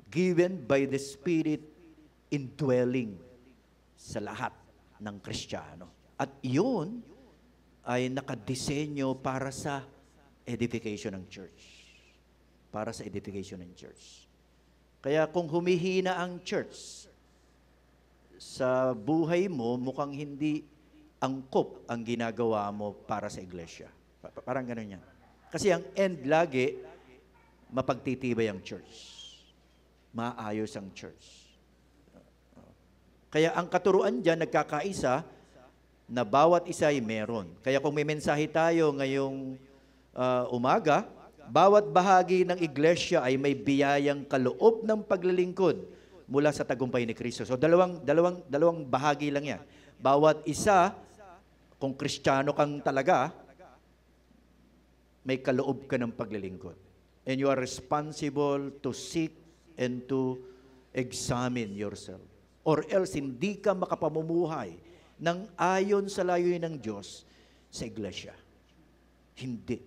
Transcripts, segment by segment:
given by the Spirit indwelling sa lahat ng Kristiyano. At yun ay nakadesenyo para sa edification ng church. Para sa edification ng church. Kaya kung humihina ang church, sa buhay mo, mukhang hindi angkop ang ginagawa mo para sa iglesia. Parang ganun yan. Kasi ang end lagi, mapagtitibay ang church. Maayos ang church. Kaya ang katuruan dyan, nagkakaisa, na bawat isa ay meron. Kaya kung may mensahe tayo ngayong umaga, bawat bahagi ng iglesia ay may biyayang kaloob ng paglilingkod mula sa tagumpay ni Kristo. So dalawang bahagi lang yan. Bawat isa, kung Kristiyano kang talaga, may kaloob ka ng paglilingkod. And you are responsible to seek and to examine yourself. Or else, hindi ka makapamumuhay ng ayon sa layunin ng Diyos sa iglesia. Hindi.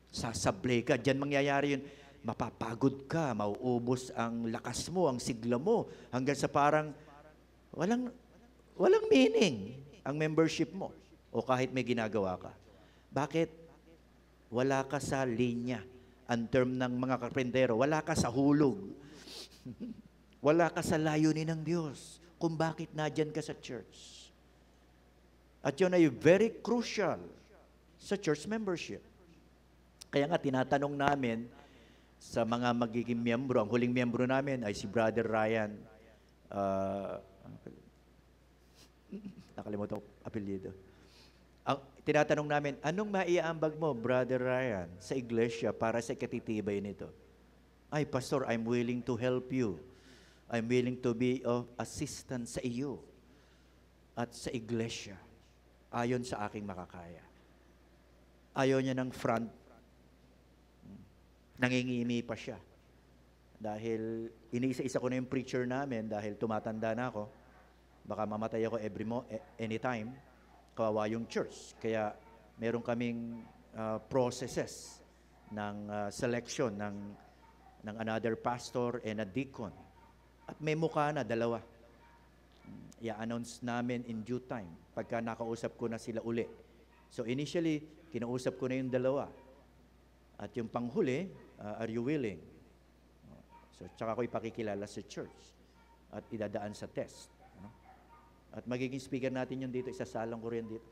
Sasablay ka. Diyan mangyayari yun. Mapapagod ka, mauubos ang lakas mo, ang sigla mo, hanggang sa parang walang meaning ang membership mo o kahit may ginagawa ka. Bakit? Wala ka sa linya. Ang term ng mga karpentero, wala ka sa hulog. Wala ka sa layunin ng Diyos kung bakit nadyan ka sa church. At yun ay very crucial sa church membership. Kaya nga tinatanong namin sa mga magiging miyembro, ang huling miyembro namin ay si Brother Ryan. Nakalimutan ko apelyido. Tinatanong namin, anong maiaambag mo, Brother Ryan, sa iglesia para sa katitibay nito? Ay, Pastor, I'm willing to help you. I'm willing to be of assistance sa iyo at sa iglesia ayon sa aking makakaya. Ayaw niya ng front. Nangingimi pa siya. Dahil iniisa-isa ko na yung preacher namin dahil tumatanda na ako. Baka mamatay ako anytime. Kawawa yung church. Kaya meron kaming processes ng selection ng another pastor and a deacon. At may mukha na, dalawa. I-announce namin in due time pagka nakausap ko na sila uli. So initially, kinausap ko na yung dalawa. At yung panghuli, are you willing? So tsaka ko ipakikilala sa church at idadaan sa test. At magiging speaker natin yun dito, isasalang ko rin dito.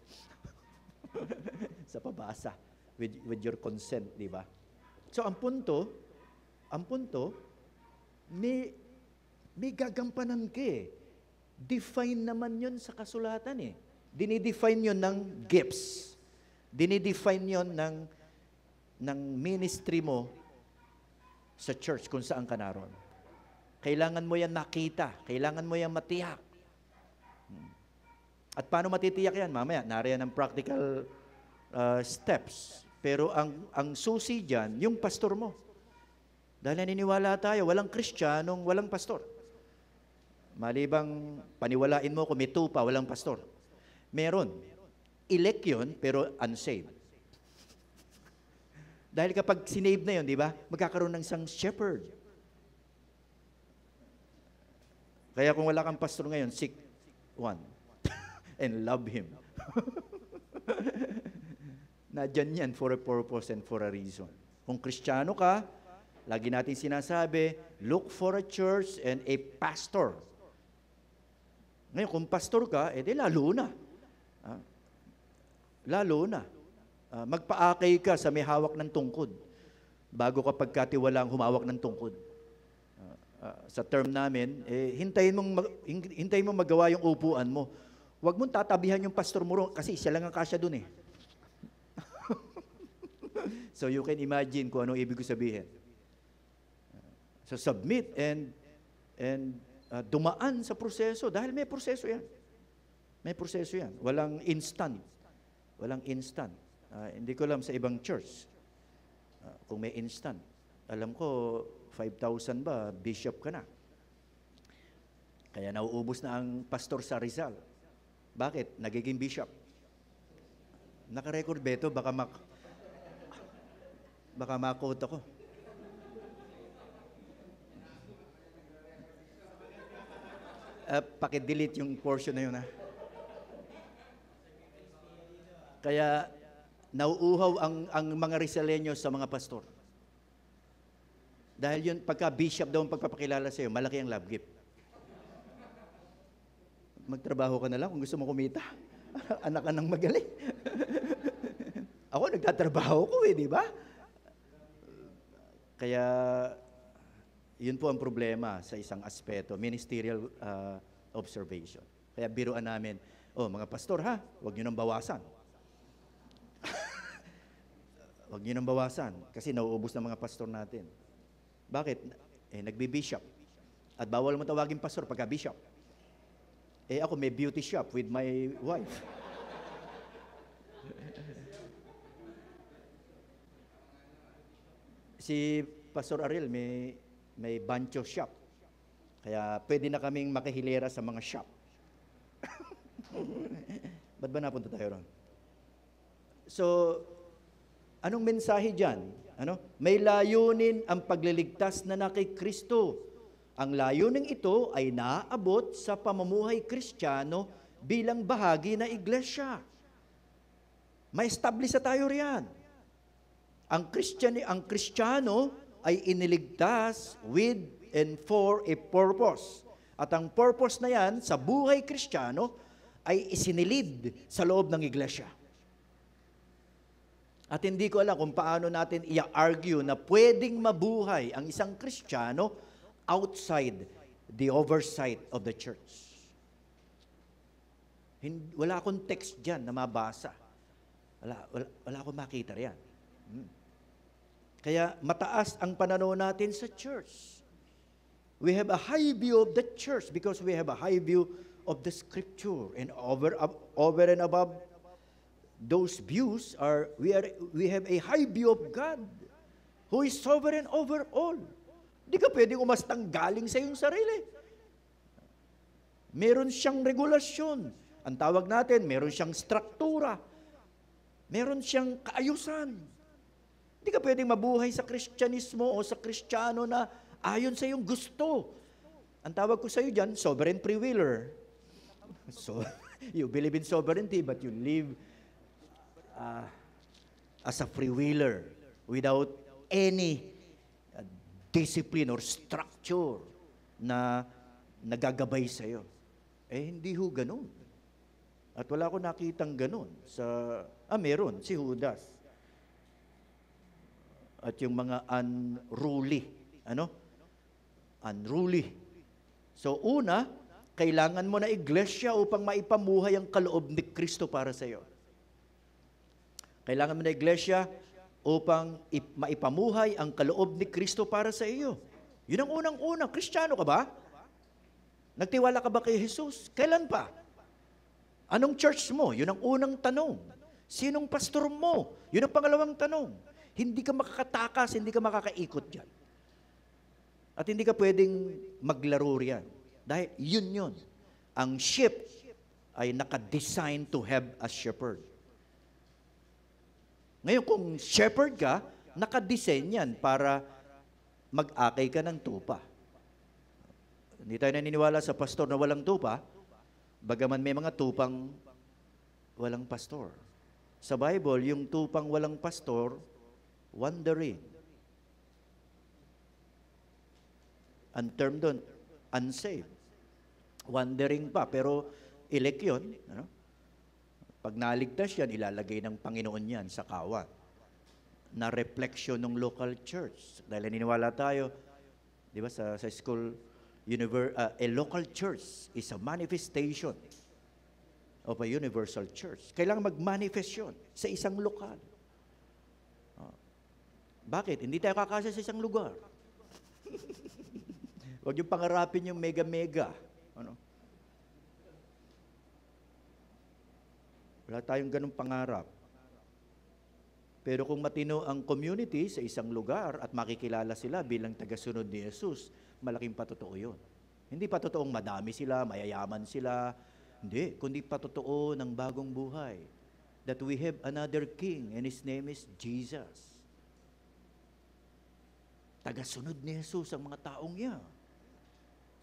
Sa pabasa, with your consent, di ba? So ang punto, may gagampanan ka eh. Define naman yun sa kasulatan eh. Dinidefine yun ng gifts. Dinidefine yun ng ministry mo sa church kung saan ka naroon. Kailangan mo yan nakita. Kailangan mo yan matiyak. At paano matitiyak yan? Mamaya, nariyan ang practical steps. Pero ang susi dyan, yung pastor mo. Dahil naniniwala tayo, walang Kristiyanong walang pastor. Malibang paniwalain mo kung may tupa, walang pastor. Meron. Elect yun, pero unsaved. Dahil kapag sinave na yun, di ba, magkakaroon ng isang shepherd. Kaya kung wala kang pastor ngayon, seek one. And love him. Nadyan yan for a purpose and for a reason. Kung Kristiyano ka, lagi natin sinasabi, look for a church and a pastor. Ngayon, kung pastor ka, edi lalo na. Lalo na. Magpaakay ka sa may hawak ng tungkod bago ka pagkatiwalang humawak ng tungkod. Sa term namin, hintayin mong magawa yung upuan mo. Huwag mong tatabihan yung pastor mo kasi siya lang ang kasya dun eh. So you can imagine kung anong ibig ko sabihin. So submit and dumaan sa proseso dahil may proseso yan. May proseso yan. Walang instant. Walang instant. Hindi ko alam sa ibang church kung may instant. Alam ko, 5,000 ba, bishop ka na. Kaya nauubos na ang pastor sa Rizal. Bakit? Nagiging bishop. Naka-record ba ito? Baka ma-quote ako. Paki-delete yung portion na yun, ha? Kaya, nauuhaw ang mga Rizaleños sa mga pastor. Dahil yun, pagka bishop daw ang pagpapakilala sa'yo, malaki ang love gift. Magtrabaho ka na lang kung gusto mo kumita. Anak ka ng magaling. Ako, nagtatrabaho ko di ba? Kaya, yun po ang problema sa isang aspeto, ministerial observation. Kaya biruan namin, mga pastor ha, huwag nyo nang bawasan. Huwag nyo nang bawasan kasi nauubos ng mga pastor natin. Bakit? Nagbi-bishop. At bawal mo tawagin pastor pagka bishop. Ako may beauty shop with my wife. Si Pastor Ariel may bancho shop. Kaya pwede na kaming makihilera sa mga shop. Ba't ba napunta tayo ron? So, anong mensahe dyan? May layunin ang pagliligtas na kay Kristo. Ang layuning ito ay naaabot sa pamumuhay Kristiyano bilang bahagi na iglesia. Ma-establish tayo riyan. Ang Kristiyano ay iniligtas with and for a purpose. At ang purpose na yan sa buhay Kristiyano ay isinilid sa loob ng iglesia. At hindi ko alam kung paano natin i-argue na pwedeng mabuhay ang isang Kristiyano outside the oversight of the church. Wala akong text dyan na mabasa. Wala akong makita riyan. Kaya mataas ang pananaw natin sa church. We have a high view of the church because we have a high view of the Scripture. And over and above those views we have a high view of God who is sovereign over all. Hindi ka pwedeng umastang galing sa iyong sarili. Meron siyang regulasyon. Ang tawag natin, meron siyang struktura. Meron siyang kaayusan. Hindi ka pwedeng mabuhay sa Kristyanismo o sa Kristiyano na ayon sa iyong gusto. Ang tawag ko sa iyo dyan, sovereign freewheeler. So, you believe in sovereignty but you live as a freewheeler without any discipline or structure na nagagabay sa iyo. Hindi ho ganun. At wala ko nakitang ganun. Meron, si Judas. At yung mga unruly. Unruly. So una, kailangan mo na iglesia upang maipamuhay ang kaloob ni Kristo para sa iyo. Kailangan mo na iglesia upang maipamuhay ang kaloob ni Kristo para sa iyo. Yun ang unang-unang. Kristiyano ka ba? Nagtiwala ka ba kay Jesus? Kailan pa? Anong church mo? Yun ang unang tanong. Sinong pastor mo? Yun ang pangalawang tanong. Hindi ka makakatakas, hindi ka makakaikot dyan. At hindi ka pwedeng maglaro riyan. Dahil yun. Ang sheep ay naka-design to have a shepherd. Ngayon, kung shepherd ka, naka-design yan para mag-akay ka ng tupa. Hindi tayo naniniwala sa pastor na walang tupa, bagaman may mga tupang walang pastor. Sa Bible, yung tupang walang pastor, wandering. Ang term doon, unsaved. Wandering pa, pero elect yun. Pag naligtas yan, ilalagay ng Panginoon yan sa kawan. Na reflection ng local church. Dahil naniniwala tayo, di ba, sa school, a local church is a manifestation of a universal church. Kailangan mag-manifest yun sa isang lokal. Bakit? Hindi tayo kakasya sa isang lugar. Huwag yung pangarapin yung mega-mega. Wala tayong ganung pangarap. Pero kung matino ang community sa isang lugar at makikilala sila bilang tagasunod ni Jesus, malaking patotoo yun. Hindi patotoong madami sila, mayayaman sila. Hindi, kundi patotoo ng bagong buhay. That we have another king and his name is Jesus. Tagasunod ni Jesus ang mga taong yan.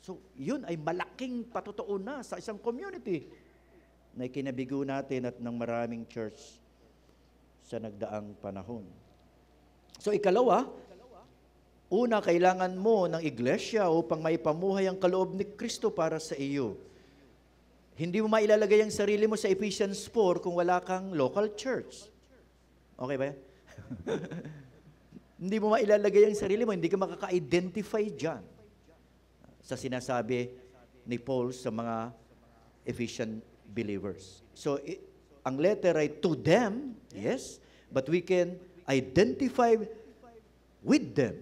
So, yun ay malaking patotoo na sa isang community na ikinabigo natin at ng maraming church sa nagdaang panahon. So, ikalawa, una, kailangan mo ng iglesia upang maipamuhay ang kaloob ni Kristo para sa iyo. Hindi mo mailalagay ang sarili mo sa Ephesians 4 kung wala kang local church. Okay ba yan? Hindi mo mailalagay ang sarili mo, hindi ka makaka-identify dyan sa sinasabi ni Paul sa mga Ephesian believers. So, ang letter ay to them, yes, but we can identify with them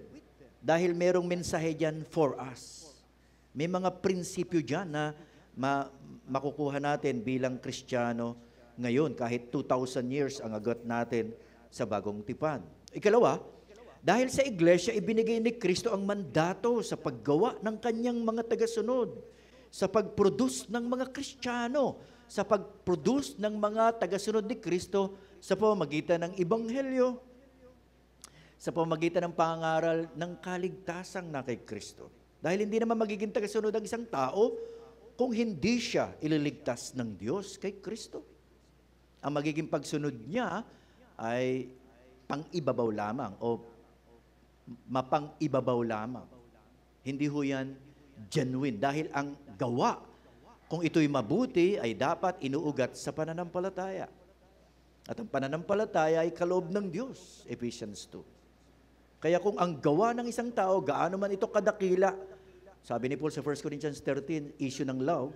dahil merong mensahe dyan for us. May mga prinsipyo dyan na makukuha natin bilang Kristiyano ngayon, kahit 2,000 years ang agot natin sa bagong tipan. Ikalawa, dahil sa iglesia, ibinigay ni Kristo ang mandato sa paggawa ng kanyang mga tagasunod, sa pag-produce ng mga Kristiyano, sa pag-produce ng mga tagasunod ni Kristo sa pamamagitan ng Ebanghelyo, sa pamamagitan ng pangaral ng kaligtasang na kay Kristo. Dahil hindi naman magiging tagasunod ang isang tao kung hindi siya ililigtas ng Diyos kay Kristo. Ang magiging pagsunod niya ay pang-ibabaw lamang o mapang-ibabaw lamang. Hindi ho yan genuine. Dahil ang gawa, kung ito'y mabuti, ay dapat inuugat sa pananampalataya. At ang pananampalataya ay kaloob ng Diyos, Ephesians 2. Kaya kung ang gawa ng isang tao, gaano man ito kadakila, sabi ni Paul sa 1 Corinthians 13, issue ng love,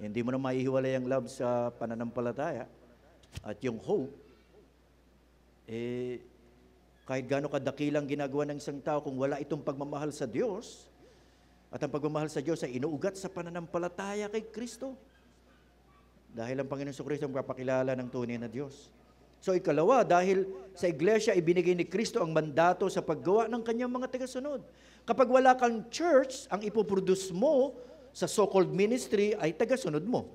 hindi mo na maihiwalay ang love sa pananampalataya at yung hope, kahit gaano kadakilang ginagawa ng isang tao, kung wala itong pagmamahal sa Diyos, at ang pagmamahal sa Diyos ay inuugat sa pananampalataya kay Kristo. Dahil ang Panginoon Kristo ang papakilala ng tunay na Diyos. So ikalawa, dahil sa iglesia, ibinigay ni Kristo ang mandato sa paggawa ng kanyang mga tagasunod. Kapag wala kang church, ang ipoproduce mo sa so-called ministry ay tagasunod mo.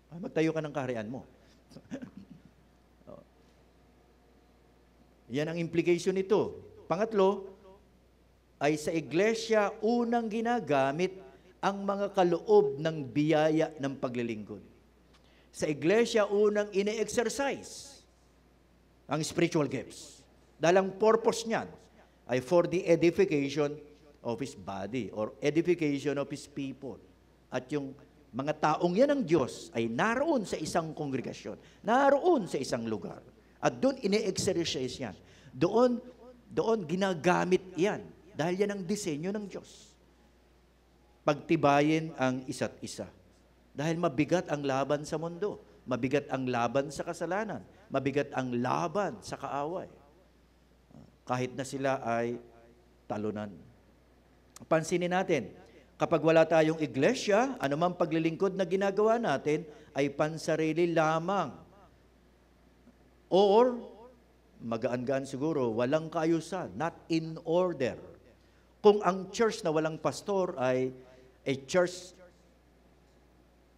Ay, magtayo ka ng kaharian mo. Yan ang implication nito. Pangatlo, ay sa iglesia unang ginagamit ang mga kaloob ng biyaya ng paglilingkod. Sa iglesia unang ine-exercise ang spiritual gifts. Dahil ang purpose niyan ay for the edification of His body or edification of His people. At yung mga taong yan ng Diyos ay naroon sa isang kongregasyon, naroon sa isang lugar. At doon ine-exercise yan. Doon ginagamit yan. Dahil yan ang disenyo ng Diyos. Pagtibayin ang isa't isa. Dahil mabigat ang laban sa mundo. Mabigat ang laban sa kasalanan. Mabigat ang laban sa kaaway. Kahit na sila ay talunan. Pansinin natin, kapag wala tayong iglesia, anumang paglilingkod na ginagawa natin ay pansarili lamang. Or, magaan-gaan siguro, walang kaayusan, not in order. Kung ang church na walang pastor ay a church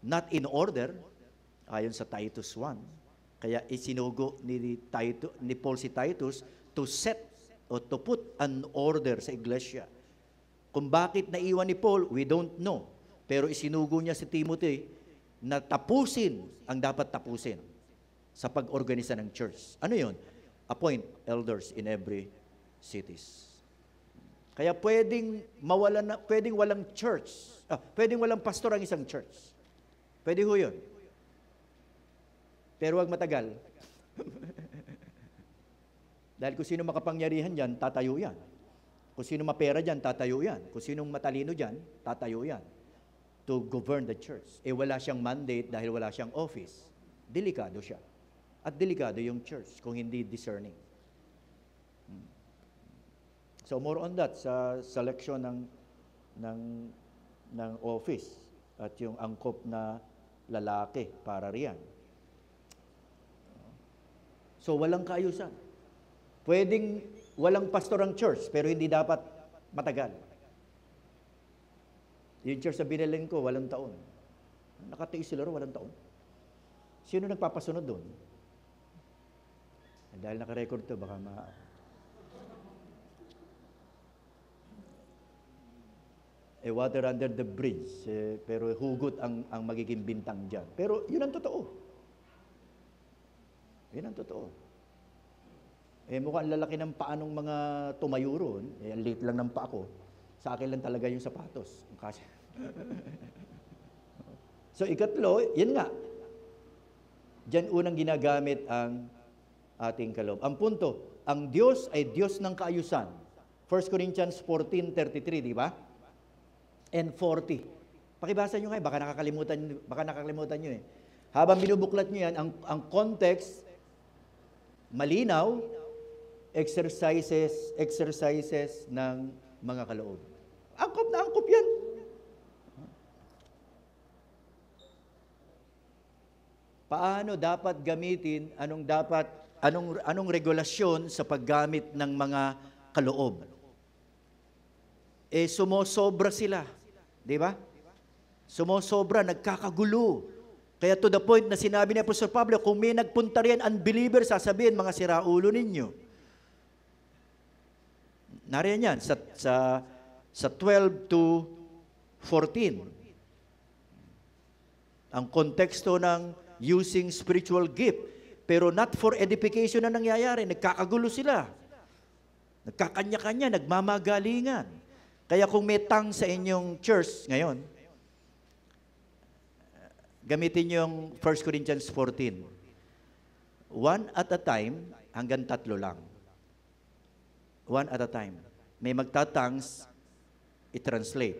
not in order, ayon sa Titus 1, kaya isinugo ni Paul si Titus to set o to put an order sa iglesia. Kung bakit naiwan ni Paul, we don't know. Pero isinugo niya si Timothy na tapusin ang dapat tapusin sa pag-organisa ng church. Ano yun? Appoint elders in every cities. Kaya pwedeng walang church. Pwedeng walang pastor ang isang church. Pwede ho yun. Pero wag matagal. Dahil kung sino makapangyarihan dyan, tatayo yan. Kung sino mapera dyan, tatayo yan. Kung sino matalino dyan, tatayo yan. To govern the church. Wala siyang mandate dahil wala siyang office. Delikado siya. At delikado yung church kung hindi discerning. So more on that sa selection ng office at yung angkop na lalaki para riyan. So walang kaayusan. Pwedeng walang pastor ang church pero hindi dapat matagal. Yung church sa Binilin ko, walang taon. Nakatiis sila walang taon. Sino nagpapasunod doon? Dahil naka-record to, baka water under the bridge, pero hugot ang magiging bintang dyan. Pero yun ang totoo. Yun ang totoo. Mukhang lalaki ng paa ng mga tumayo roon. Ang liit lang ng paa ko. Sa akin lang talaga yung sapatos. Kasi so, ikatlo, yun nga. Diyan unang ginagamit ang ating kaloob. Ang punto, ang Diyos ay Diyos ng kaayusan. 1 Corinthians 14:33, di ba? And 40. Pakibasa nyo ngayon, baka nakakalimutan nyo eh. Habang binubuklat nyo yan, ang context, malinaw, exercises ng mga kaloob. Angkop na angkop yan. Paano dapat gamitin, anong regulasyon sa paggamit ng mga kaloob? Sumosobra sila. Di ba? Sumosobra, nagkakagulo. Kaya to the point na sinabi ni Apostol Pablo, kung may nagpunta riyan unbeliever, sasabihin, mga siraulo ninyo. Nariyan yan, sa 12 to 14. Ang konteksto ng using spiritual gift, pero not for edification na nangyayari. Nagkakagulo sila. Nagkakanya-kanya, nagmamagalingan. Kaya kung may tongue sa inyong church ngayon, gamitin yung 1 Corinthians 14. One at a time, hanggang 3 lang. One at a time. May magtatangs, i-translate.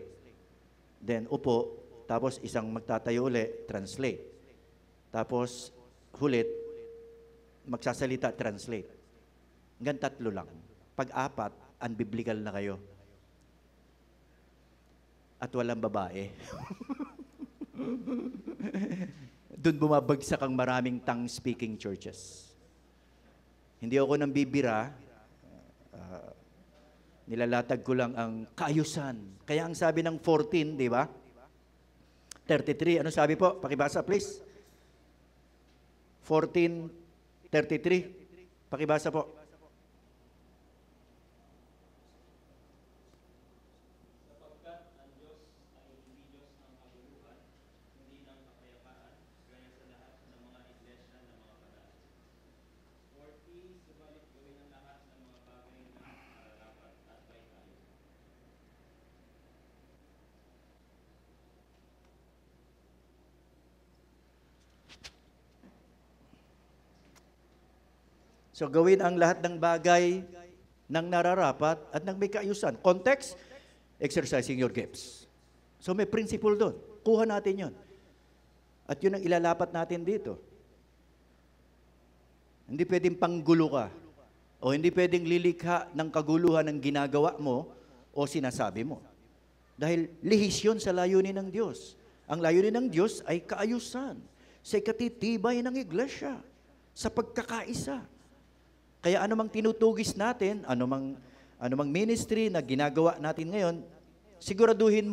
Then, upo, tapos isang magtatayo uli, translate. Tapos, hulit, magsasalita, translate. Hanggang 3 lang. Pag-apat, unbiblical na kayo. At walang babae. Doon bumabagsak ang maraming tongue-speaking churches. Hindi ako nang bibira, nilalatag ko lang ang kaayusan. Kaya ang sabi ng 14, di ba? 33, ano sabi po? Pakibasa please. 14:33. Pakibasa po. So gawin ang lahat ng bagay ng nararapat at ng may kaayusan. Context, exercising your gifts. So may principle doon. Kuha natin yun. At yun ang ilalapat natin dito. Hindi pwedeng panggulo ka. O hindi pwedeng lilikha ng kaguluhan ng ginagawa mo o sinasabi mo. Dahil lihis yun sa layunin ng Diyos. Ang layunin ng Diyos ay kaayusan. Sa ikatitibay ng iglesia. Sa pagkakaisa. Kaya anumang tinutugis natin, anumang ministry na ginagawa natin ngayon, siguraduhin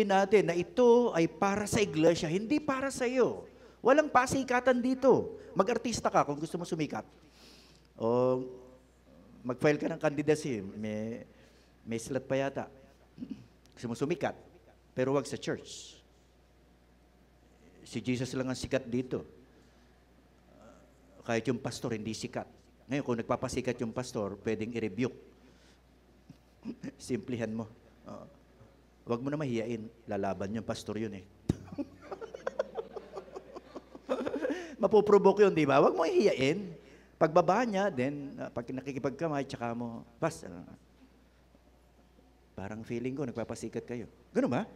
natin na ito ay para sa iglesia, hindi para sa iyo. Walang pasikatan dito. Mag-artista ka kung gusto mo sumikat. O mag-file ka ng candidacy, may slot pa yata. Gusto mo sumikat, pero wag sa church. Si Jesus lang ang sikat dito. Kahit yung pastor hindi sikat. Ngayon, kung nagpapasikat yung pastor, pwedeng i-rebuke. Simplihan mo. Huwag mo na mahiyain. Lalaban yung pastor yun eh. Mapuprovoke yun, di ba? Huwag mo hiyain. Pagbaba niya, then, pag nakikipagkamay, tsaka mo, parang feeling ko, nagpapasikat kayo. Ganun ba?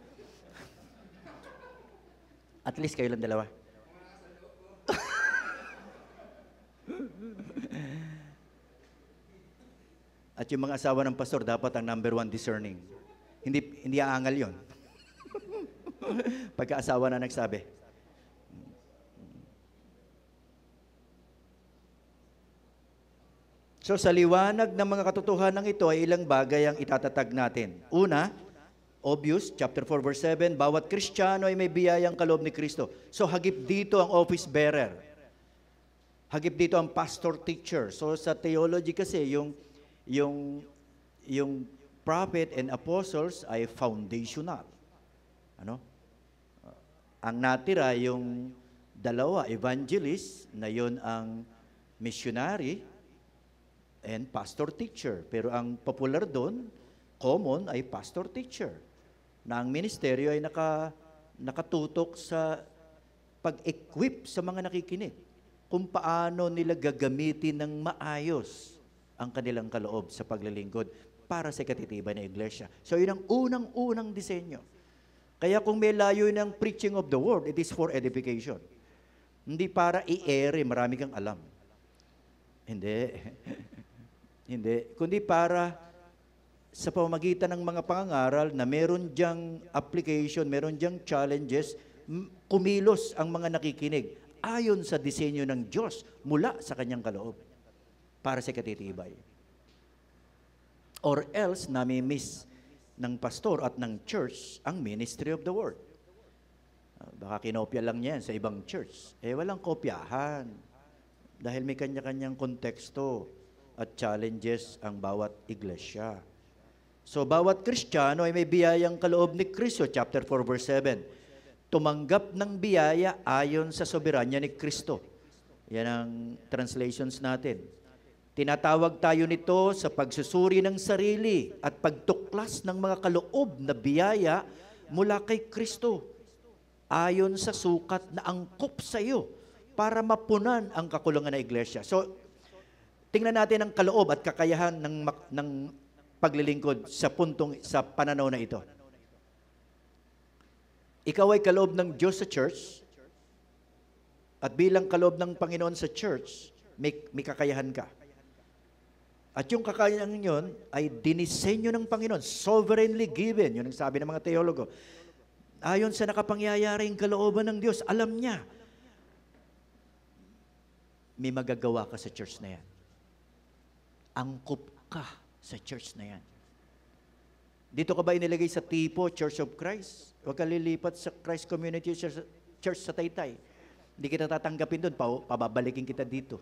At least kayo lang dalawa. At yung mga asawa ng pastor, dapat ang number 1 discerning. Hindi aangal yun. Pagka-asawa na nagsabi. So sa liwanag ng mga katotohanan ito ay ilang bagay ang itatatag natin. Una, obvious, chapter 4 verse 7, bawat Kristiyano ay may biyayang kaloob ni Kristo. So hagip dito ang office bearer. Hagip dito ang pastor teacher. So sa theology kasi yung prophet and apostles ay foundational. Ano? Ang natira yung dalawa, evangelist, na yun ang missionary and pastor-teacher. Pero ang popular doon, common, ay pastor-teacher. Na ang ministeryo ay nakatutok sa pag-equip sa mga nakikinig kung paano nila gagamitin ng maayos ang kanilang kaloob sa paglilingkod para sa katitibay ng iglesia. So yun ang unang-unang disenyo. Kaya kung may layo ng preaching of the word, it is for edification. Hindi para i-ere, marami kang alam. Hindi. Hindi. Kundi para sa pamamagitan ng mga pangangaral na meron diyang application, meron diyang challenges, kumilos ang mga nakikinig ayon sa disenyo ng Diyos mula sa kanyang kaloob para sa katitibay. Or else, nami-miss ng pastor at ng church ang ministry of the word. Baka kinopya lang yan sa ibang church. Walang kopyahan. Dahil may kanya-kanyang konteksto at challenges ang bawat iglesia. So, bawat Kristiyano ay may biyayang kaloob ni Kristo, chapter 4, verse 7. Tumanggap ng biyaya ayon sa soberanya ni Kristo. Yan ang translations natin. Tinatawag tayo nito sa pagsusuri ng sarili at pagtuklas ng mga kaloob na biyaya mula kay Kristo ayon sa sukat na angkop sa iyo para mapunan ang kakulangan ng iglesia. So, tingnan natin ang kaloob at kakayahan ng paglilingkod sa pananaw na ito. Ikaw ay kaloob ng Diyos sa church at bilang kaloob ng Panginoon sa church, may kakayahan ka. At yung kakayahan yun ay dinisenyo ng Panginoon, sovereignly given. Yun ang sabi ng mga teologo. Ayon sa nakapangyayaring kalooban ng Diyos, alam niya, may magagawa ka sa church na yan. Angkop ka sa church na yan. Dito ka ba inilagay sa tipo, Church of Christ? Huwag ka lilipat sa Christ Community Church sa Taytay. Hindi kita tatanggapin doon, pababalikin kita dito.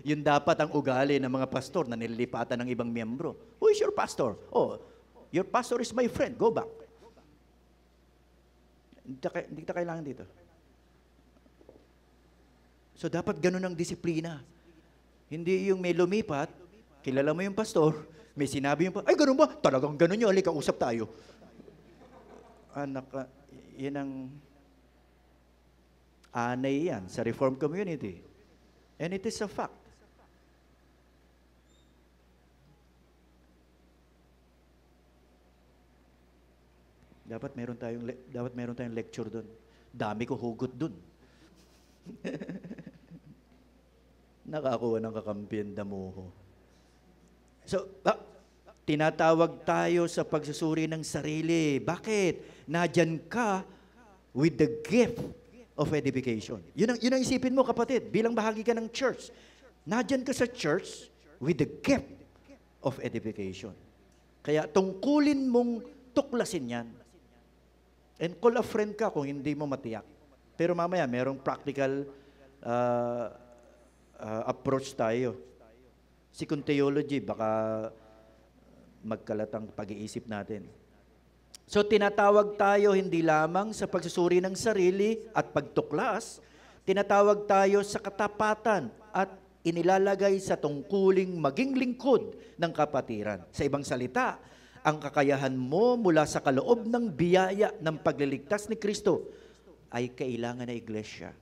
Yun dapat ang ugali ng mga pastor na nililipatan ng ibang miyembro. Who is your pastor? Oh, your pastor is my friend. Go back. Hindi kita kailangan dito. So, dapat ganun ang disiplina. Hindi yung may lumipat, kilala mo yung pastor, may sinabi yung ay, ganun ba? Talagang ganun yun. Halika, usap tayo. Yan ang anay yan sa Reformed community. And it is a fact. Dapat meron tayong lecture doon. Dami ko hugot doon. Nakakuha ng kakampiyan damuho. So, tinatawag tayo sa pagsusuri ng sarili. Bakit? Nadyan ka with the gift of edification. Yun ang isipin mo, kapatid, bilang bahagi ka ng church. Nadyan ka sa church with the gift of edification. Kaya tungkulin mong tuklasin yan. And call a friend ka kung hindi mo matiyak. Pero mamaya, merong practical approach tayo. Si theology, baka magkalatang pag-iisip natin. So, tinatawag tayo hindi lamang sa pagsusuri ng sarili at pagtuklas, tinatawag tayo sa katapatan at inilalagay sa tungkuling maging lingkod ng kapatiran. Sa ibang salita, ang kakayahan mo mula sa kaloob ng biyaya ng pagliligtas ni Kristo ay kailangan ng iglesia.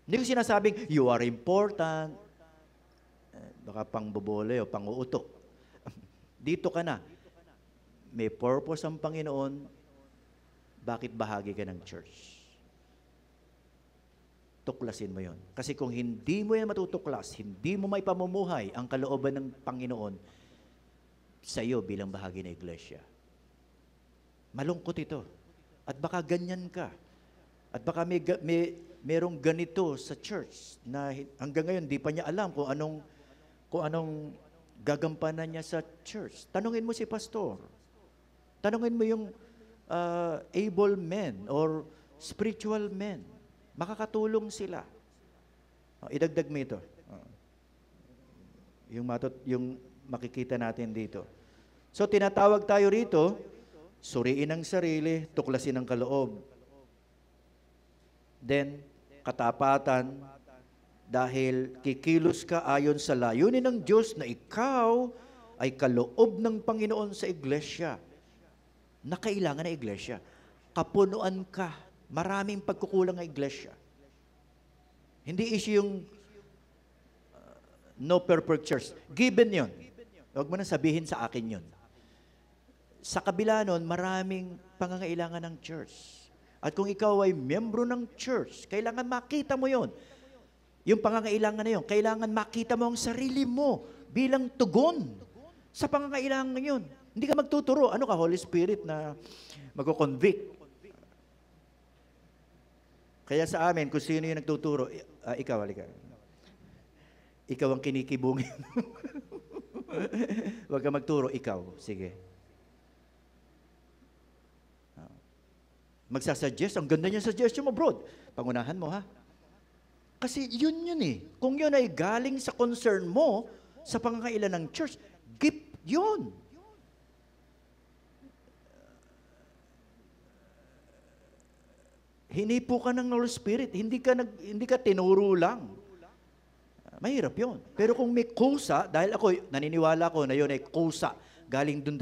Hindi ko sinasabing, you are important, baka pangbobole o panguuto. Dito ka na. May purpose ang Panginoon, bakit bahagi ka ng church? Tuklasin mo yon. Kasi kung hindi mo yan matutuklas, hindi mo may pamumuhay ang kalooban ng Panginoon sa iyo bilang bahagi ng iglesia. Malungkot ito. At baka ganyan ka. At baka merong ganito sa church na hanggang ngayon di pa niya alam kung anong gagampanan niya sa church. Tanungin mo si pastor. Tanungin mo yung able men or spiritual men. Makakatulong sila. Idagdag mo ito. Yung makikita natin dito. So tinatawag tayo rito, suriin ang sarili, tuklasin ang kaloob. Then, katapatan, dahil kikilos ka ayon sa layunin ng Diyos na ikaw ay kaloob ng Panginoon sa iglesia. Na kailangan na iglesia. Kapunuan ka. Maraming pagkukulang ng iglesia. Hindi issue yung no perfect church. Given yun. Huwag mo na sabihin sa akin yun. Sa kabila nun, maraming pangangailangan ng church. At kung ikaw ay miyembro ng church, kailangan makita mo yun. Yung pangangailangan na yun, kailangan makita mo ang sarili mo bilang tugon sa pangangailangan yun. Hindi ka magtuturo. Ano ka, Holy Spirit na magko-convict? Kaya sa amin, kung sino yung nagtuturo, ikaw, halika. Ikaw ang kinikibungin. Huwag ka magturo, ikaw. Sige. Magsasuggest, ang ganda niya suggestion mo, bro. Pangunahan mo, ha? Kasi yun eh. Kung yun ay galing sa concern mo, sa pangangailan ng church, gift yun. Hinipo ka ng Holy Spirit, hindi ka tinuro lang. Mahirap yun. Pero kung may kusa, dahil ako, naniniwala ko na yun ay kusa, galing dun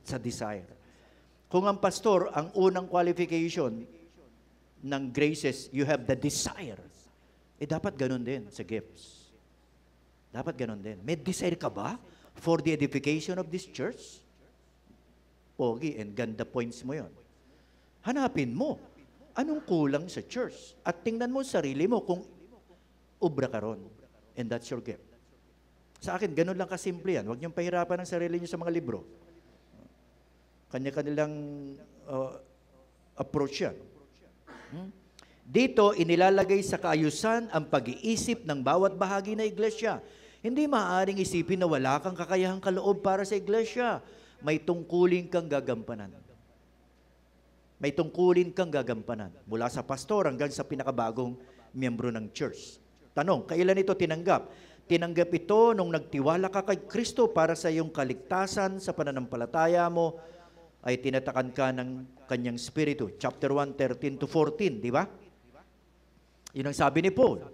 sa desire. Kung ang pastor, ang unang qualification ng graces, you have the desire. Dapat ganun din sa gifts. Dapat ganun din. May desire ka ba for the edification of this church? Pogi, and ganda points mo yon. Hanapin mo, anong kulang sa church? At tingnan mo sarili mo kung ubra ka ron. And that's your gift. Sa akin, ganun lang kasimple yan. Huwag niyong pahirapan ang sarili niyo sa mga libro. Kanya-kanilang approach yan. Dito, inilalagay sa kaayusan ang pag-iisip ng bawat bahagi na iglesia. Hindi maaaring isipin na wala kang kakayahang kaloob para sa iglesia. May tungkulin kang gagampanan. May tungkulin kang gagampanan. Mula sa pastor hanggang sa pinakabagong miyembro ng church. Tanong, kailan ito tinanggap? Tinanggap ito nung nagtiwala ka kay Kristo para sa iyong kaligtasan sa pananampalataya mo ay tinatakan ka ng kanyang spiritu. Chapter 1, 13 to 14, di ba? Yun ang sabi ni Paul.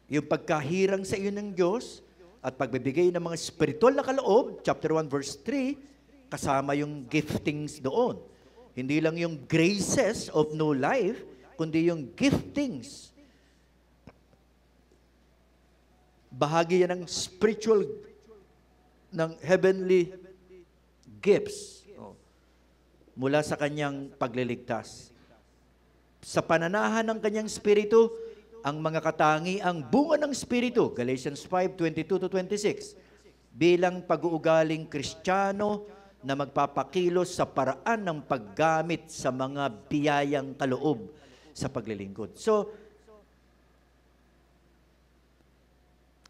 Yung pagkahirang sa iyo ng Diyos at pagbibigay ng mga spiritual na kaloob, chapter 1, verse 3, kasama yung giftings doon. Hindi lang yung graces of new life, kundi yung giftings. Bahagi yan ng spiritual, ng heavenly gifts mula sa kanyang pagliligtas. Sa pananahan ng kanyang spiritu, ang mga katangiang bunga ng spiritu, Galatians 5:22 to 26, bilang pag-uugaling Kristiyano na magpapakilos sa paraan ng paggamit sa mga biyayang kaloob sa paglilingkod. So,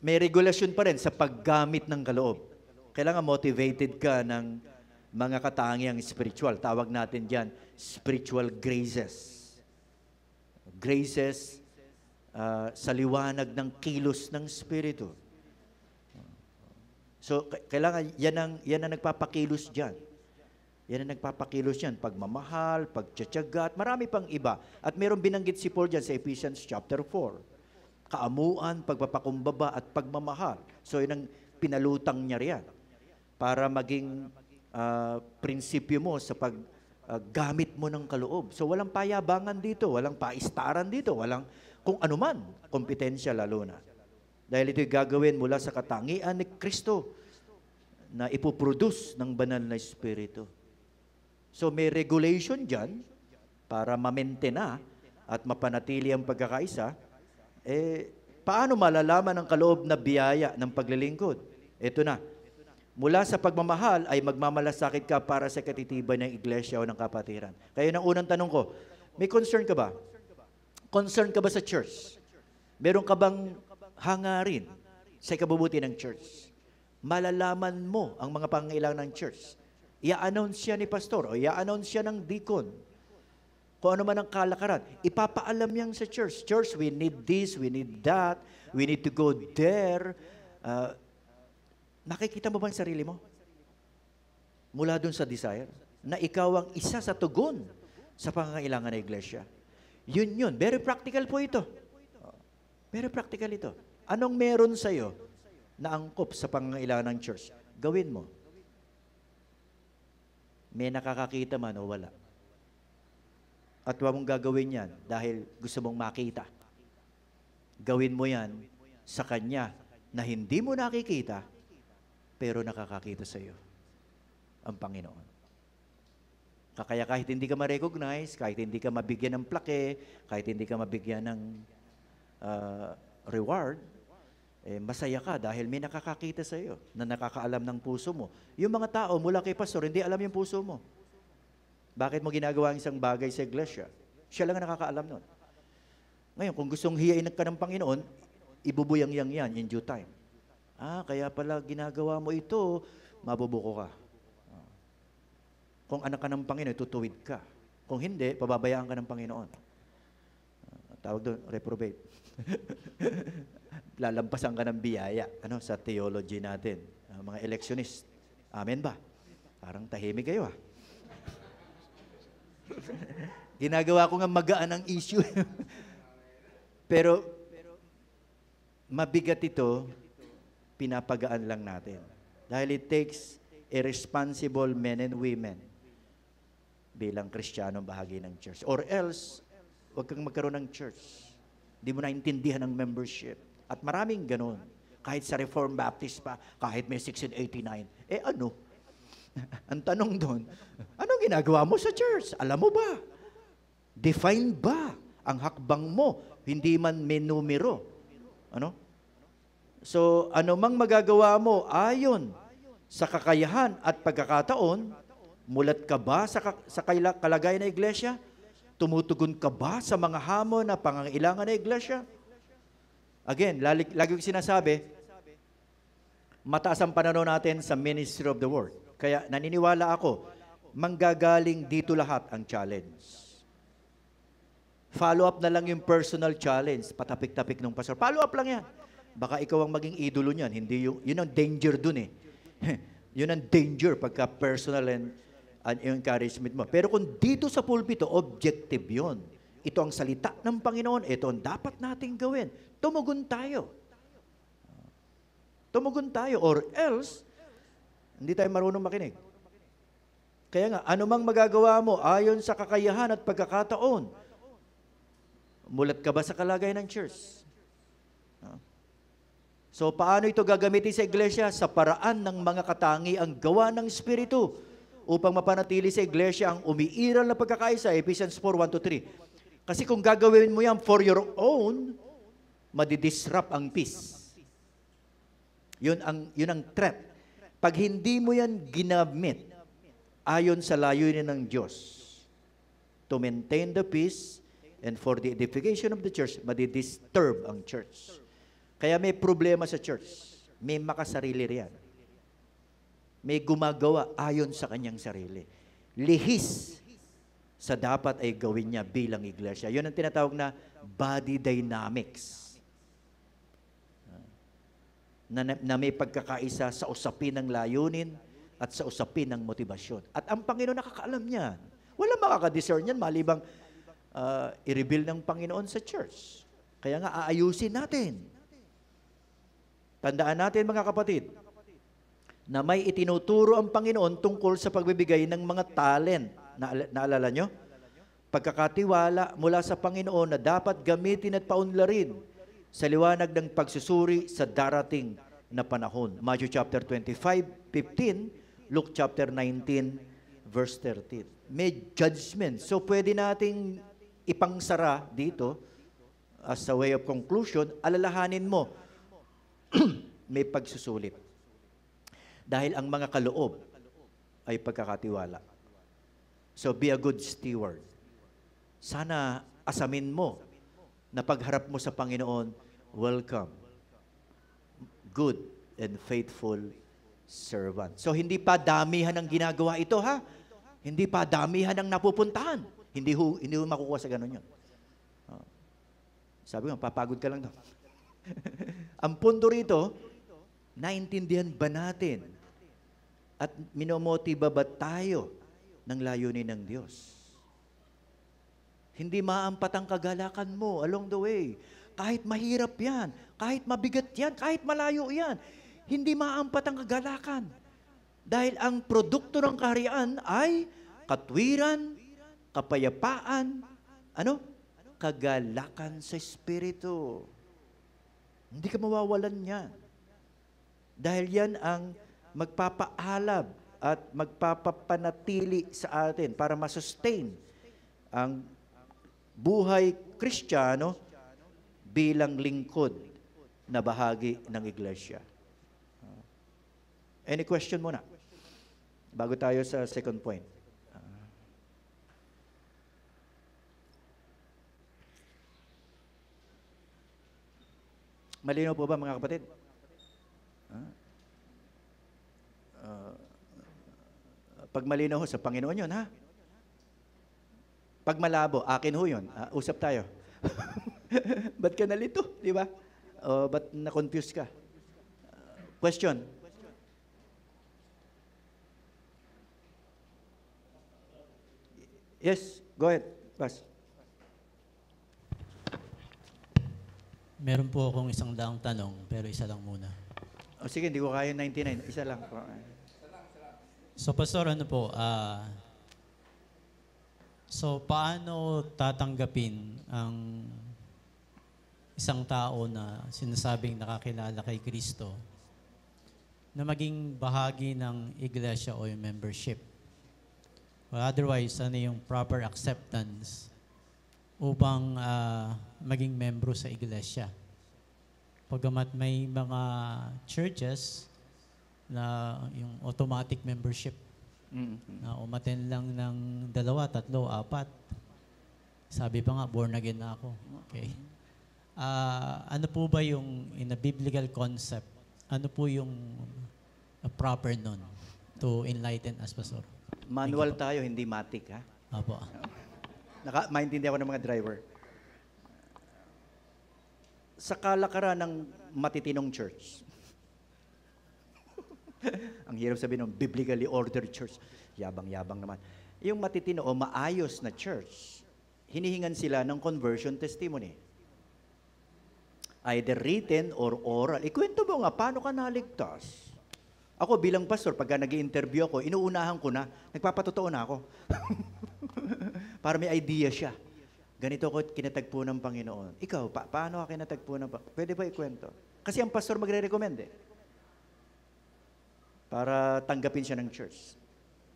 may regulasyon pa rin sa paggamit ng kaloob. Kailangan motivated ka ng mga katangiang spiritual. Tawag natin dyan, spiritual graces. Graces sa liwanag ng kilos ng Espiritu. So, kailangan, yan ang nagpapakilos dyan. Yan ang nagpapakilos dyan. Pagmamahal, pagtsatsaga, at marami pang iba. At mayroong binanggit si Paul dyan sa Ephesians chapter 4. Kaamuan, pagpapakumbaba, at pagmamahal. So, yun ang pinalutang niya riyan. Para maging prinsipyo mo sa paggamit mo ng kaloob. So, walang payabangan dito, walang paistaran dito, walang kung anuman, kompetensya lalo na. Dahil ito'y gagawin mula sa katangian ni Kristo na ipoproduce ng banal na Espiritu. So may regulation dyan para ma-maintain at mapanatili ang pagkakaisa. Paano malalaman ang kaloob na biyaya ng paglilingkod? Ito na. Mula sa pagmamahal ay magmamalasakit ka para sa katitibay ng iglesia o ng kapatiran. Kaya ang unang tanong ko, may concern ka ba? Concern ka ba sa church? Meron ka bang hangarin sa ikabubuti ng church? Malalaman mo ang mga pangangailangan ng church. I-announce siya ni pastor o i-announce siya ng deacon. Kung ano man ang kalakaran, ipapaalam yan sa church. Church, we need this, we need that, we need to go there. Nakikita mo ba ang sarili mo? Mula dun sa desire, na ikaw ang isa sa tugon sa pangangailangan ng iglesia. Yun. Very practical po ito. Very practical ito. Anong meron sa'yo na angkop sa pangangailangan ng church? Gawin mo. May nakakakita man o wala. At huwag mong gagawin yan dahil gusto mong makita. Gawin mo yan sa Kanya na hindi mo nakikita, pero nakakakita sa iyo ang Panginoon. Kaya kahit hindi ka ma-recognize, kahit hindi ka mabigyan ng plaque, kahit hindi ka mabigyan ng reward, masaya ka dahil may nakakakita sa iyo na nakakaalam ng puso mo. Yung mga tao mula kay pastor, hindi alam yung puso mo. Bakit mo ginagawa ang isang bagay sa iglesia? Siya lang ang nakakaalam nun. Ngayon, kung gustong hiyain ka ng Panginoon, ibubuyang-yang yan in due time. Kaya pala ginagawa mo ito, mabubuko ka. Kung anak ka ng Panginoon, tutuwid ka. Kung hindi, pababayaan ka ng Panginoon. Tawag doon, reprobate. Lalampasan ka ng biyaya sa theology natin. Mga electionist. Amen ba? Parang tahimik kayo Ginagawa ko nga magaan ang issue. Pero mabigat ito, pinapagaan lang natin. Dahil it takes a responsible men and women bilang Kristiyanong bahagi ng church. Or else, huwag kang magkaroon ng church. Hindi mo naintindihan ang membership. At maraming ganun. Kahit sa Reformed Baptist pa, kahit may 1689. Ano? Ang tanong doon, anong ginagawa mo sa church? Alam mo ba? Define ba ang hakbang mo? Hindi man may numero. So, ano mang magagawa mo ayon sa kakayahan at pagkakataon, mulat ka ba sa kalagayan ng iglesia? Tumutugon ka ba sa mga hamon na pangangailangan ng iglesia? Again, lagi ko sinasabi, mataas ang pananaw natin sa ministry of the word. Kaya naniniwala ako, manggagaling dito lahat ang challenge. Follow up na lang yung personal challenge, patapik-tapik ng pastor. Follow up lang yan. Baka ikaw ang maging idolo niyan. Hindi yun ang danger dun Yun ang danger pagka personal and encouragement mo. Pero kung dito sa pulpito, objective yun. Ito ang salita ng Panginoon. Ito ang dapat nating gawin. Tumugon tayo. Tumugon tayo. Or else, hindi tayo marunong makinig. Kaya nga, anumang magagawa mo ayon sa kakayahan at pagkakataon, mulat ka ba sa kalagayan ng church? So, paano ito gagamitin sa iglesia? Sa paraan ng mga katangi ang gawa ng Espiritu upang mapanatili sa iglesia ang umiiral na pagkakaisa. Ephesians 4:1-3. Kasi kung gagawin mo yan for your own, madidisrupt ang peace. Yun ang threat. Pag hindi mo yan ginamit ayon sa layunin ng Diyos to maintain the peace and for the edification of the church, madidisturb ang church. Kaya may problema sa church. May makasarili riyan. May gumagawa ayon sa kanyang sarili. Lihis sa dapat ay gawin niya bilang iglesia. Yun ang tinatawag na body dynamics. Na may pagkakaisa sa usapin ng layunin at sa usapin ng motibasyon. At ang Panginoon nakakaalam niyan. Walang makakadiscern niyan malibang i-reveal ng Panginoon sa church. Kaya nga aayusin natin. Tandaan natin mga kapatid, na may itinuturo ang Panginoon tungkol sa pagbibigay ng mga talent. Naalala nyo? Pagkakatiwala mula sa Panginoon na dapat gamitin at paunlarin sa liwanag ng pagsusuri sa darating na panahon. Matthew chapter 25:15, Luke chapter 19, verse 13. May judgment. So pwede nating ipangsara dito as a way of conclusion, alalahanin mo, may pagsusulit. Dahil ang mga kaloob ay pagkakatiwala. So be a good steward. Sana asamin mo na pagharap mo sa Panginoon, welcome, good and faithful servant. So hindi pa damihan ang ginagawa ito Hindi pa damihan ang napupuntahan. Hindi ho makukuha sa ganun yun. Sabi ko, papagod ka lang daw. Ang punto rito, Naintindihan ba natin at minomotiba ba tayo ng layunin ng Diyos? Hindi maampat ang kagalakan mo along the way. Kahit mahirap yan, kahit mabigat yan, kahit malayo yan, hindi maampat ang kagalakan. Dahil ang produkto ng kaharian ay katwiran, kapayapaan, kagalakan sa Espiritu. Hindi ka mawawalan yan. Dahil yan ang magpapaalab at magpapapanatili sa atin para masustain ang buhay Kristiyano bilang lingkod na bahagi ng iglesia. Any question muna? Bago tayo sa second point. Malinaw po ba mga kapatid? Pag malinaw ho sa Panginoon yun, ha? Pag malabo, akin ho yun. Usap tayo. Ba't ka nalito? Di ba? O ba't na-confuse ka? Question? Yes, go ahead. Pass. Meron po akong isang daang tanong, pero isa lang muna. O sige, hindi ko kaya 99. Isa lang. So, Pastor, so paano tatanggapin ang isang tao na sinasabing nakakilala kay Kristo na maging bahagi ng iglesia o yung membership? Or otherwise, ano yung proper acceptance upang maging membro sa iglesia? Pagamat may mga churches na yung automatic membership na umaten lang ng 2, 3, 4. Sabi pa nga, born again na ako. Okay. Ano po ba yung, in a biblical concept, ano po yung proper nun to enlighten us, Pastor? Manual tayo, hindi matic, ha? Apo. Maintindihan ko ng mga driver. Sa kalakaran ng matitinong church, ang hirap sabihin ng biblically ordered church, yabang-yabang naman. Yung matitino o maayos na church, hinihingan sila ng conversion testimony. Either written or oral. Ikwento mo nga, paano ka naligtas? Ako bilang pastor, pagka nag-i-interview ako, inuunahan ko na, nagpapatotoo na ako. Para may idea siya. Ganito ko kinatagpo ng Panginoon. Ikaw, paano ka kinatagpo ng Panginoon? Pwede ba ikwento? Kasi ang pastor magre-recommend para tanggapin siya ng church.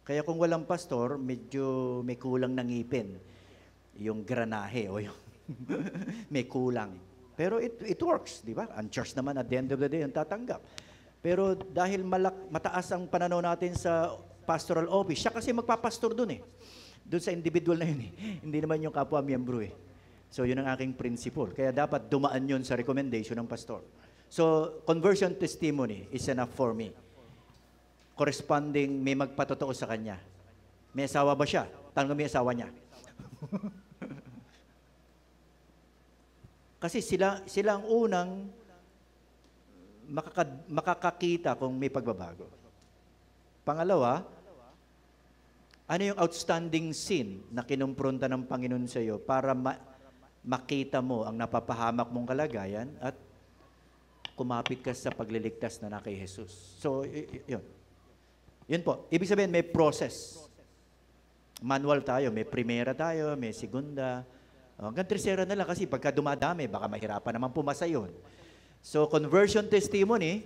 Kaya kung walang pastor, medyo may kulang ng ngipin. Yung granahe o yung may kulang. Pero it works, di ba? Ang church naman at the end of the day, ang tatanggap. Pero dahil mataas ang pananaw natin sa pastoral office, siya kasi magpapastor dun Doon sa individual na yun Hindi naman yung kapwa miyembro So yun ang aking principle. Kaya dapat dumaan yun sa recommendation ng pastor. So conversion testimony is enough for me. Corresponding, may magpatotoo sa kanya. May asawa ba siya? Tanong may asawa niya. Kasi sila ang unang makakakita kung may pagbabago. Pangalawa, ano yung outstanding sin na kinumpronta ng Panginoon sa iyo para makita mo ang napapahamak mong kalagayan at kumapit ka sa pagliligtas na kay Jesus. So, yun. Yun po. Ibig sabihin, may process. Manual tayo. May primera tayo, may segunda. Hanggang tercera na lang kasi pagka dumadami, baka mahirapan naman pumasa yun. So, conversion testimony,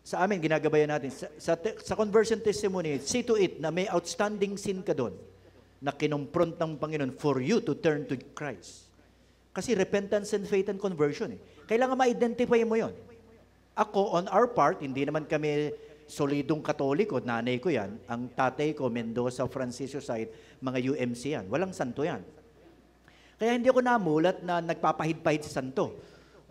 sa amin, ginagabayan natin. Sa conversion testimony, see to it na may outstanding sin ka doon na kinumpront ng Panginoon for you to turn to Christ. Kasi repentance and faith and conversion Kailangan ma-identify mo yon. Ako, on our part, hindi naman kami solidong Katoliko, nanay ko yan. Ang tatay ko, Mendoza Francisco side, mga UMC yan. Walang santo yan. Kaya hindi ako namulat na nagpapahid-pahid sa santo.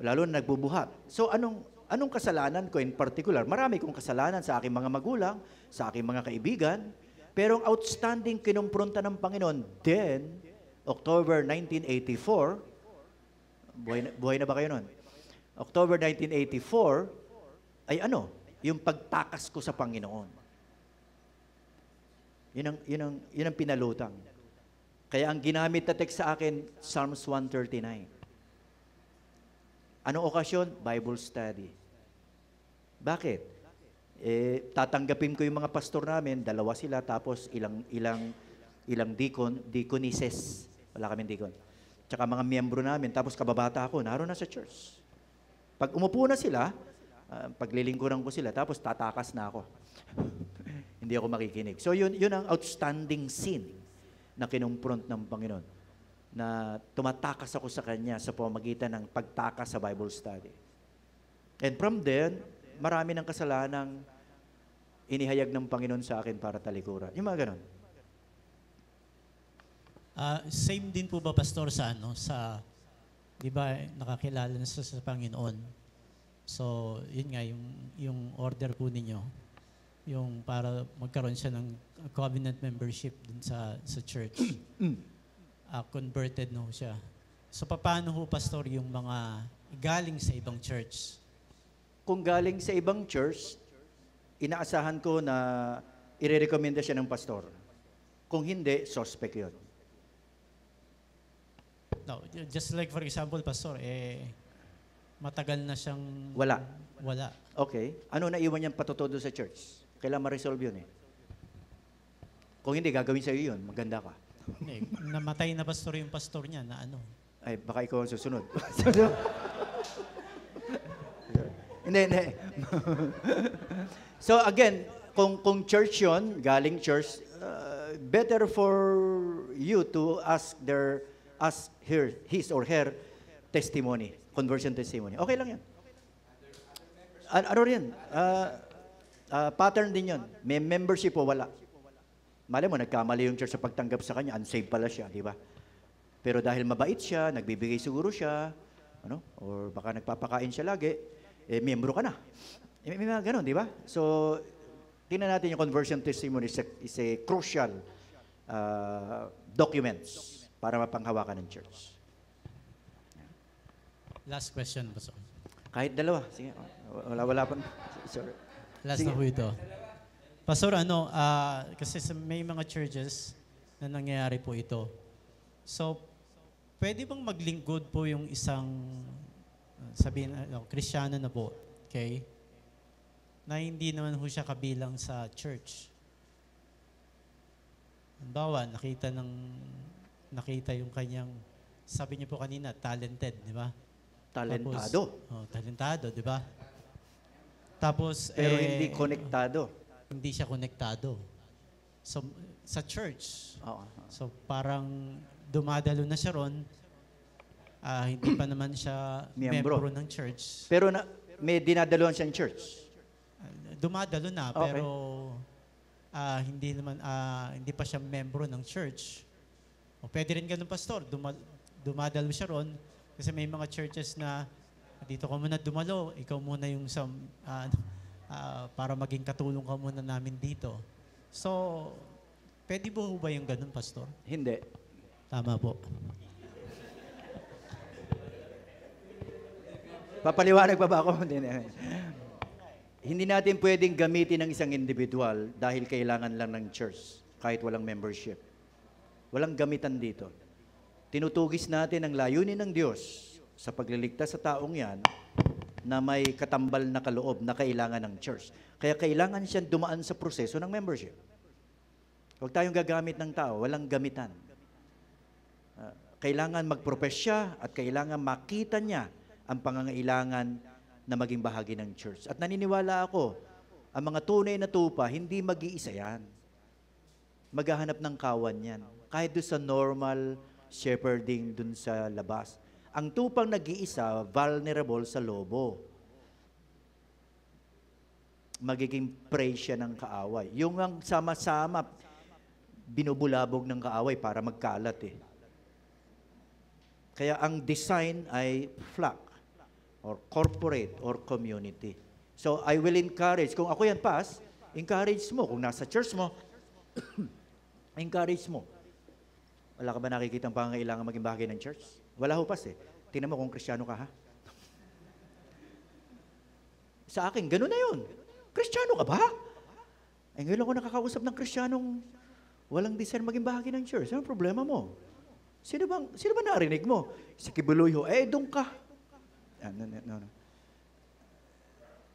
Lalo na nagbubuhat. So, anong kasalanan ko in particular? Marami kong kasalanan sa aking mga magulang, sa aking mga kaibigan, pero ang outstanding kinumpronta ng Panginoon, then, October 1984, buhay na ba kayo nun? October 1984, ay ano? Yung pagtakas ko sa Panginoon. Yun ang pinalutang. Kaya ang ginamit na text sa akin, Psalms 139. Anong okasyon? Bible study. Bakit? Tatanggapin ko yung mga pastor namin, 2 sila, tapos ilang deaconesses. Wala kaming deacon. Tsaka mga miyembro namin, tapos kababata ako, naroon na sa church. Pag umupo na sila, paglilingkuran ko sila, tapos tatakas na ako. Hindi ako makikinig. So yun ang outstanding sin na kinumpront ng Panginoon, na tumatakas ako sa Kanya sa pamamagitan ng pagtakas sa Bible study. And from then, marami ng kasalanang inihayag ng Panginoon sa akin para talikuran. Yung mga ganon. Same din po ba, Pastor, sa di ba, nakakilala na sa Panginoon. So, yun nga, yung order po ninyo, yung para magkaroon siya ng covenant membership dun sa church. Converted no siya. So, paano ho, Pastor, yung mga galing sa ibang church? Kung galing sa ibang church, inaasahan ko na irerekomenda siya ng pastor. Kung hindi, suspect yun. No, just like for example, Pastor, matagal na siyang... Wala. Okay. Ano naiwan niyang patutodo sa church? Kailangan ma-resolve yun eh. Kung hindi, gagawin sa'yo yun, maganda ka. Namatay na, Pastor, yung pastor niya na ano. Ay, baka ikaw ang susunod. Hindi. So again, kung church yun, galing church, better for you to ask his or her testimony, conversion testimony. Okay lang yan. Ano rin? Pattern din yun. May membership o wala. Malay mo, nagkamali yung church sa pagtanggap sa kanya, unsaved pala siya, di ba? Pero dahil mabait siya, nagbibigay siguro siya, or baka nagpapakain siya lagi, miyembro ka na. May mga ganun, di ba? So, tingnan natin yung conversion testimony is a crucial documents para mapanghawakan ng church. Last question, Pastor. Kahit dalawa. Sige. Wala pa. Sorry. Last Sige. na po ito. Pastor, kasi may mga churches na nangyayari po ito. So, pwede bang maglingkod po yung isang, sabihin, Kristiyano na po, okay? Na hindi naman po siya kabilang sa church. Halimbawa, nakita yung kanyang, sabi niyo po kanina, talented, di ba? Talentado. Tapos, talentado, di ba? Tapos, Pero hindi konektado. Hindi siya konektado. So, sa church. Oo. So, parang dumadalo na siya ron, hindi pa naman siya Miyembro membro ng church. Pero may dinadaluhan siyang church. Dumadalo na, Okay. pero hindi pa siya membro ng church. O pwede rin ganun, Pastor. Dumadalo siya ron kasi may mga churches na dito ka muna dumalo, ikaw muna yung para maging katulong ka muna namin dito. So, pwede ba yung ganun, Pastor? Hindi. Tama po. Papaliwanag pa ba ako? Hindi natin pwedeng gamitin ng isang individual dahil kailangan lang ng church, kahit walang membership. Walang gamitan dito. Tinutugis natin ang layunin ng Diyos sa pagliligtas sa taong yan na may katambal na kaloob na kailangan ng church. Kaya kailangan siyang dumaan sa proseso ng membership. Huwag tayong gagamit ng tao, walang gamitan. Kailangan mag-profess siya at kailangan makita niya ang pangangailangan na maging bahagi ng church. At naniniwala ako, ang mga tunay na tupa, hindi mag-iisa yan. Maghahanap ng kawan yan. Kahit doon sa normal shepherding doon sa labas. Ang tupang nag-iisa, vulnerable sa lobo. Magiging prey siya ng kaaway. Yung ang sama-sama, binubulabog ng kaaway para magkalat eh. Kaya ang design ay flock or corporate or community. So I will encourage, kung ako yan pas, encourage mo. Kung nasa church mo, encourage mo. Wala ka ba nakikita ang pangangailangan maging bahagi ng church? Wala ho pas eh. Tingnan mo kung Kristiyano ka ha. Sa akin, gano'n na yun. Kristiyano ka ba? Eh, ngayon ako nakakausap ng Kristiyanong walang desire maging bahagi ng church. Ano problema mo? Sino ba narinig mo? Si Kibuloy ho, doon ka. No.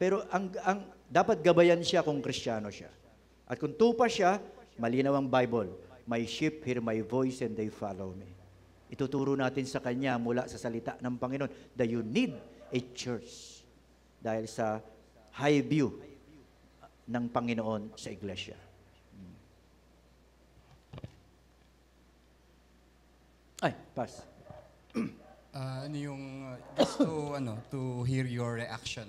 Pero ang dapat gabayan siya kung Kristiyano siya. At kung tupa siya, malinaw ang Bible. My sheep hear my voice and they follow me. Ituturo natin sa kanya mula sa salita ng Panginoon that you need a church dahil sa high view ng Panginoon sa iglesia. Ay, pass. Just to hear your reaction,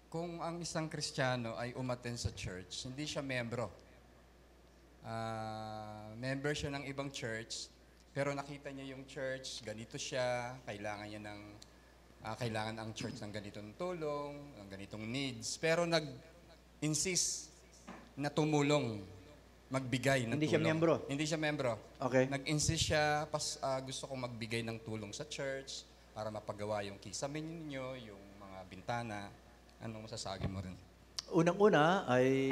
Kung ang isang Kristiyano ay umattend sa church, hindi siya membro. Member siya ng ibang church, pero nakita niya yung church, ganito siya, kailangan ang church ng ganitong tulong, ng ganitong needs, pero nag-insist na tumulong, magbigay ng Hindi tulong. siya membro? Hindi siya membro. Okay. Nag-insist siya, gusto kong magbigay ng tulong sa church para mapagawa yung kisame ninyo, yung mga bintana. Anong masasabi mo rin? Unang-una ay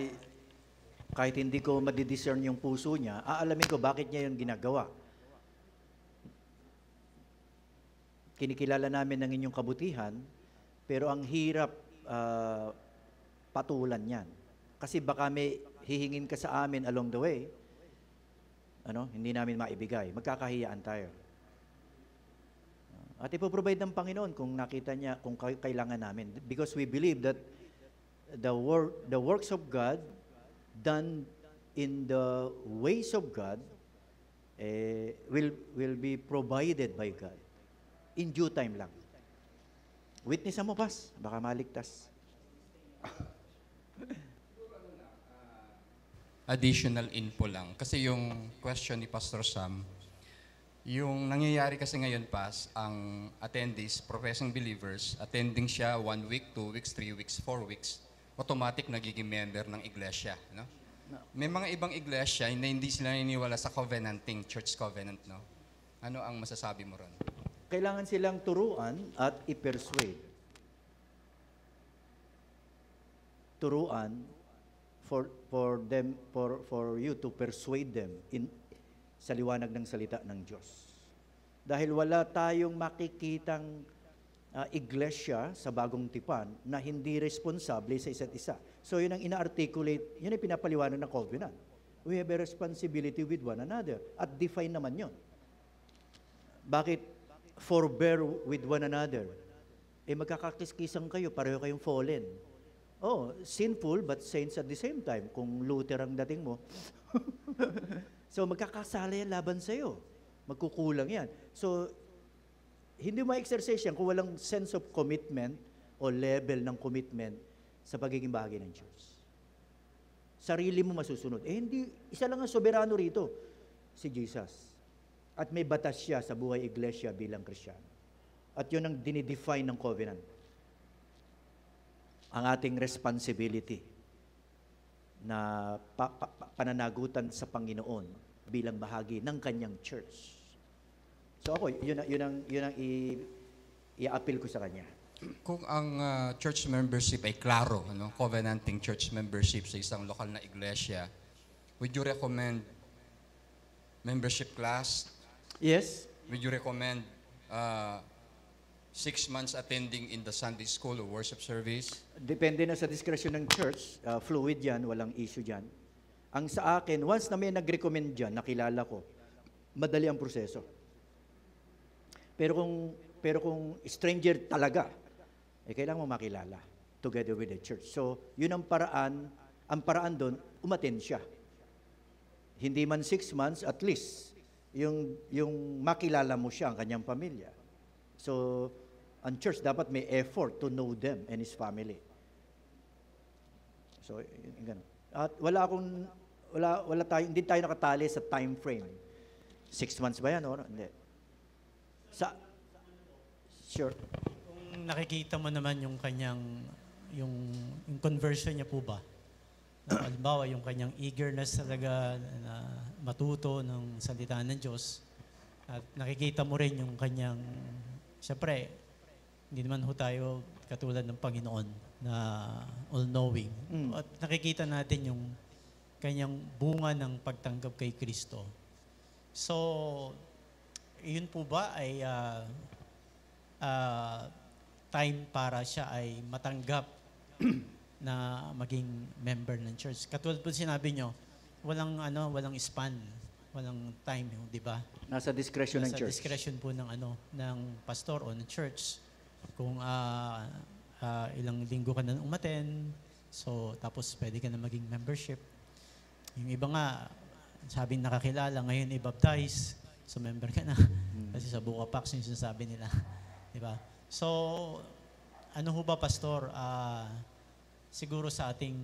kahit hindi ko madidiscern yung puso niya, aalamin ko bakit niya yung ginagawa. Kinikilala namin ng inyong kabutihan, pero ang hirap patulan yan. Kasi baka may hihingin ka sa amin along the way, hindi namin maibigay. Magkakahiyaan tayo. At ipoprovide ng Panginoon kung nakita niya, kung kailangan namin. Because we believe that the works of God done in the ways of God will be provided by God. In due time lang. Witnessan mo, Pas. Baka maligtas. Additional info lang. Kasi yung question ni Pastor Sam, yung nangyayari kasi ngayon, Pas, ang attendees, professing believers, attending siya 1 week, 2 weeks, 3 weeks, 4 weeks, automatic nagiging member ng iglesia. No? May mga ibang iglesia na hindi sila naniniwala sa covenanting, church covenant. No? Ano ang masasabi mo ron? Kailangan silang turuan at i-persuade. Turuan for you to persuade them sa liwanag ng salita ng Diyos. Dahil wala tayong makikitang iglesia sa bagong tipan na hindi responsable sa isa't isa. So yun ang ina-articulate, yun ang pinapaliwanag ng covenant. We have a responsibility with one another. At define naman yun. Bakit forbear with one another? Magkakakiskisan kayo, pareho kayong fallen. Sinful but saints at the same time. Kung Luther ang dating mo. So magkakasala yan laban sa'yo. Magkukulang yan. So, hindi ma-exercise yan kung walang sense of commitment o level ng commitment sa pagiging bahagi ng Diyos. Sarili mo masusunod. Hindi, isa lang ang soberano rito, si Jesus. At may batas siya sa buhay iglesia bilang Kristiyano. At yun ang dinidefine ng covenant. Ang ating responsibility na pananagutan sa Panginoon bilang bahagi ng kanyang church. So ako, yun ang i-appeal ko sa kanya. Kung ang church membership ay klaro, covenanting church membership sa isang lokal na iglesia, would you recommend membership class? Yes. Would you recommend 6 months attending in the Sunday school or worship service? Depende na sa discretion ng church. Fluid yan, walang issue dyan. Ang sa akin, once na may nag-recommend dyan, nakilala ko, madali ang proseso. Pero kung stranger talaga, kailangan mo makilala together with the church. So, yun ang paraan doon, umattend siya. Hindi man 6 months, at least, yung makilala mo siya, ang kanyang pamilya. So, ang church dapat may effort to know them and his family. So, yun. At hindi tayo nakatali sa time frame. 6 months ba yan? O? Hindi. Sure. Kung nakikita mo naman yung kanyang, yung conversion niya po ba? Halimbawa, yung kanyang eagerness talaga na matuto ng salita ng Diyos. At nakikita mo rin yung kanyang, siyempre, hindi naman ho tayo katulad ng Panginoon na all-knowing. At nakikita natin yung kanyang bunga ng pagtanggap kay Kristo. So, yun po ba ay time para siya ay matanggap na maging member ng church? Katulad po sinabi nyo, walang span, walang time, di ba? Nasa discretion ng church. Nasa discretion po ng pastor o ng church. Kung ilang linggo ka na umaten, so tapos pwede ka na maging membership. Yung iba nga, sabing nakakilala, ngayon i-baptize, so member ka na. Kasi sa Buka Pax yung sinasabi nila. Di ba? So, ano ho ba, Pastor? Siguro sa ating,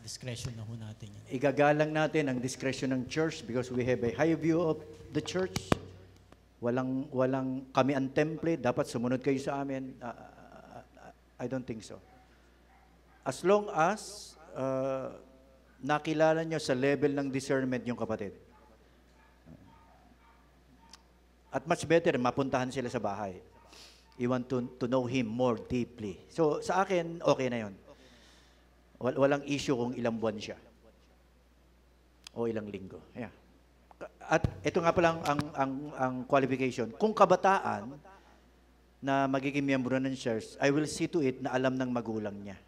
discretion na ho natin yan. Igagalang natin ang discretion ng church because we have a high view of the church. Walang kami ang template, dapat sumunod kayo sa amin. I don't think so. As long as nakilala nyo sa level ng discernment yung kapatid. At much better, mapuntahan sila sa bahay. You want to know him more deeply. So sa akin, okay na yon. Walang issue kung ilang buwan siya. O ilang linggo. Yeah. At ito nga pala ang qualification. Kung kabataan na magiging miyembro ng church, I will see to it na alam ng magulang niya.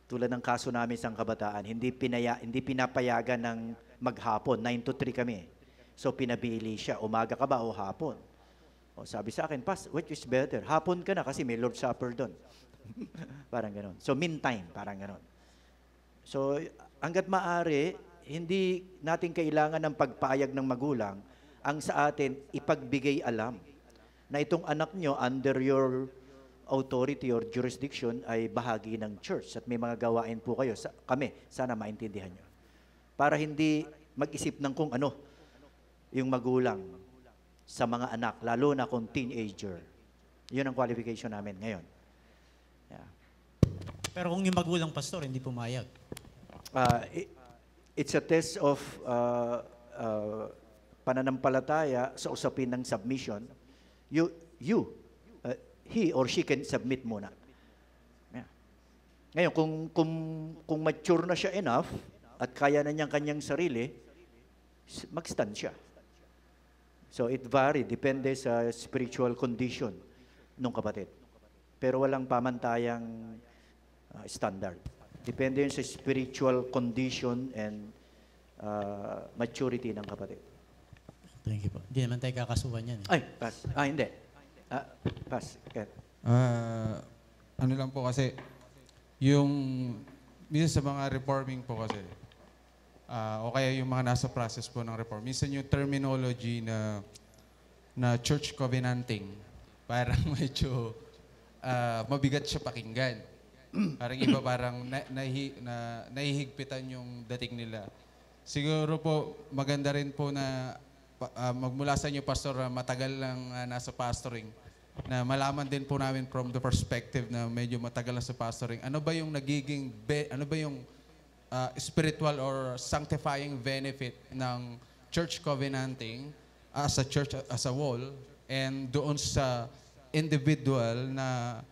Tulad ng kaso namin sa kabataan, hindi pinapayagan ng maghapon, 9 to 3 kami. So pinabili siya, umaga ka ba o hapon? O sabi sa akin, Pas, which is better? Hapon ka na kasi may Lord's Supper doon. Parang gano'n. So meantime, parang gano'n. So hanggat maaari, hindi natin kailangan ng pagpayag ng magulang. Ang sa atin, ipagbigay alam na itong anak nyo under your authority or jurisdiction ay bahagi ng church at may mga gawain po kayo. Kami, sana maintindihan nyo. Para hindi mag-isip ng kung ano yung magulang sa mga anak, lalo na kung teenager. Yun ang qualification namin ngayon. Yeah. Pero kung yung magulang, Pastor, hindi pumayag. It's a test of pananampalataya sa usapin ng submission. He or she can submit muna. Yeah. Ngayon, kung mature na siya enough at kaya na niyang kanyang sarili, mag-stand siya. So it vary, depende sa spiritual condition ng kapatid. Pero walang pamantayang standard. Depende yun sa spiritual condition and maturity ng kapatid. Thank you po. Hindi naman tayo kakasuhan yan. Ay, pass. Hindi. Pass. Ken. Ano lang po kasi, yung minsan sa mga reforming po kasi, o kaya yung mga nasa process po ng reform, minsan yung terminology na church covenanting, parang medyo mabigat siya pakinggan. Parang iba parang nahihigpitan yung dating nila. Siguro po, maganda rin po na magmula sa inyo, Pastor, matagal lang nasa pastoring, na malaman din po namin from the perspective na medyo matagal na sa pastoring, ano ba yung nagiging, ano ba yung spiritual or sanctifying benefit ng church covenanting as a church, as a whole, and doon sa individual na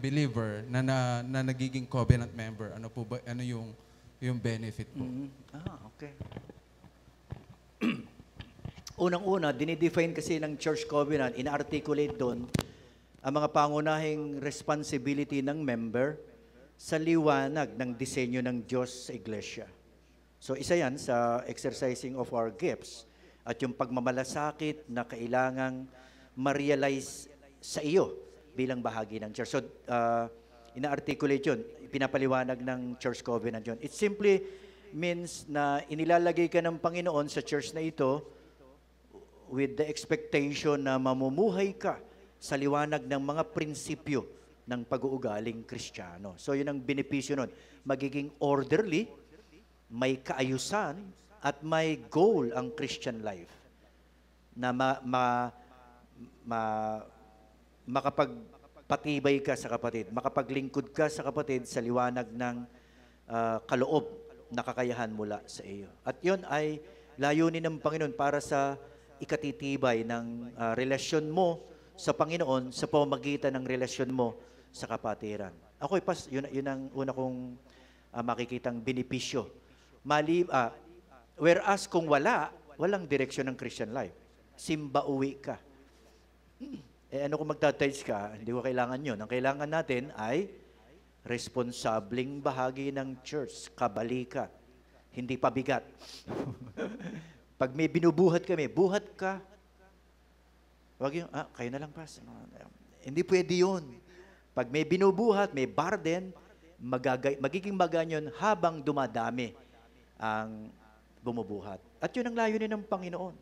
believer na nagiging covenant member, ano po ba, ano yung benefit po? Okay. Unang-una, dinidefine kasi ng church covenant, ina-articulate doon ang mga pangunahing responsibility ng member sa liwanag ng disenyo ng Diyos sa iglesia. So isa yan sa exercising of our gifts at yung pagmamalasakit na kailangang ma-realize sa iyo bilang bahagi ng church. So ina-articulate yun, pinapaliwanag ng church covenant yun. It simply means na inilalagay ka ng Panginoon sa church na ito with the expectation na mamumuhay ka sa liwanag ng mga prinsipyo ng pag-uugaling Kristiyano. So yun ang benepisyo nun. Magiging orderly, may kaayusan, at may goal ang Christian life na makapagpatibay ka sa kapatid, makapaglingkod ka sa kapatid sa liwanag ng kaloob na kakayahan mula sa iyo. At yun ay layunin ng Panginoon para sa ikatitibay ng relasyon mo sa Panginoon sa pamamagitan ng relasyon mo sa kapatiran. Ako, yun ang una kong makikitang benepisyo. Whereas kung walang direksyon ng Christian life. Simba uwi ka. Ano kung magtatides ka, hindi ko kailangan yun. Ang kailangan natin ay responsableng bahagi ng church, kabalika, hindi pabigat. Pag may binubuhat kami, buhat ka. Wag yung, kayo na lang, pas. Hindi pwede yun. Pag may binubuhat, may burden, magiging maganyon habang dumadami ang bumubuhat. At yun ang layunin ng Panginoon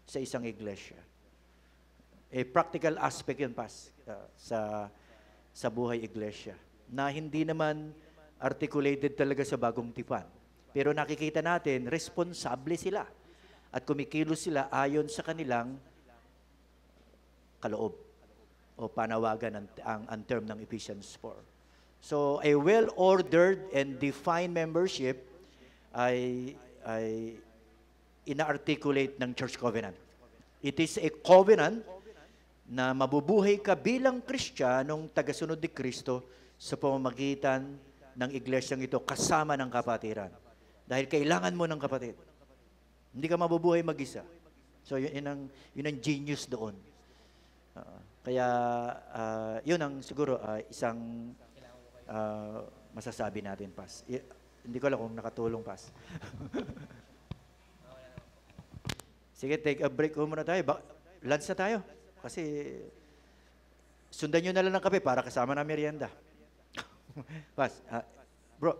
sa isang iglesia. Practical aspect yun, pas, sa buhay iglesia. Na hindi naman articulated talaga sa bagong tipan. Pero nakikita natin, responsable sila. At kumikilos sila ayon sa kanilang kaloob o panawagan ang term ng Ephesians 4. So, a well-ordered and defined membership ay ina-articulate ng church covenant. It is a covenant na mabubuhay ka bilang Kristiyanong tagasunod ni Kristo sa pamamagitan ng iglesyang ito kasama ng kapatiran. Dahil kailangan mo ng kapatid. Hindi ka mabubuhay mag-isa. So, yun ang genius doon. Kaya, yun ang siguro isang masasabi natin, Pas. Hindi ko alam kung nakatulong, Pas. Sige, take a break muna tayo. Lunch na tayo. Kasi, sundan nyo na lang ng kape para kasama na merienda. Pas, bro,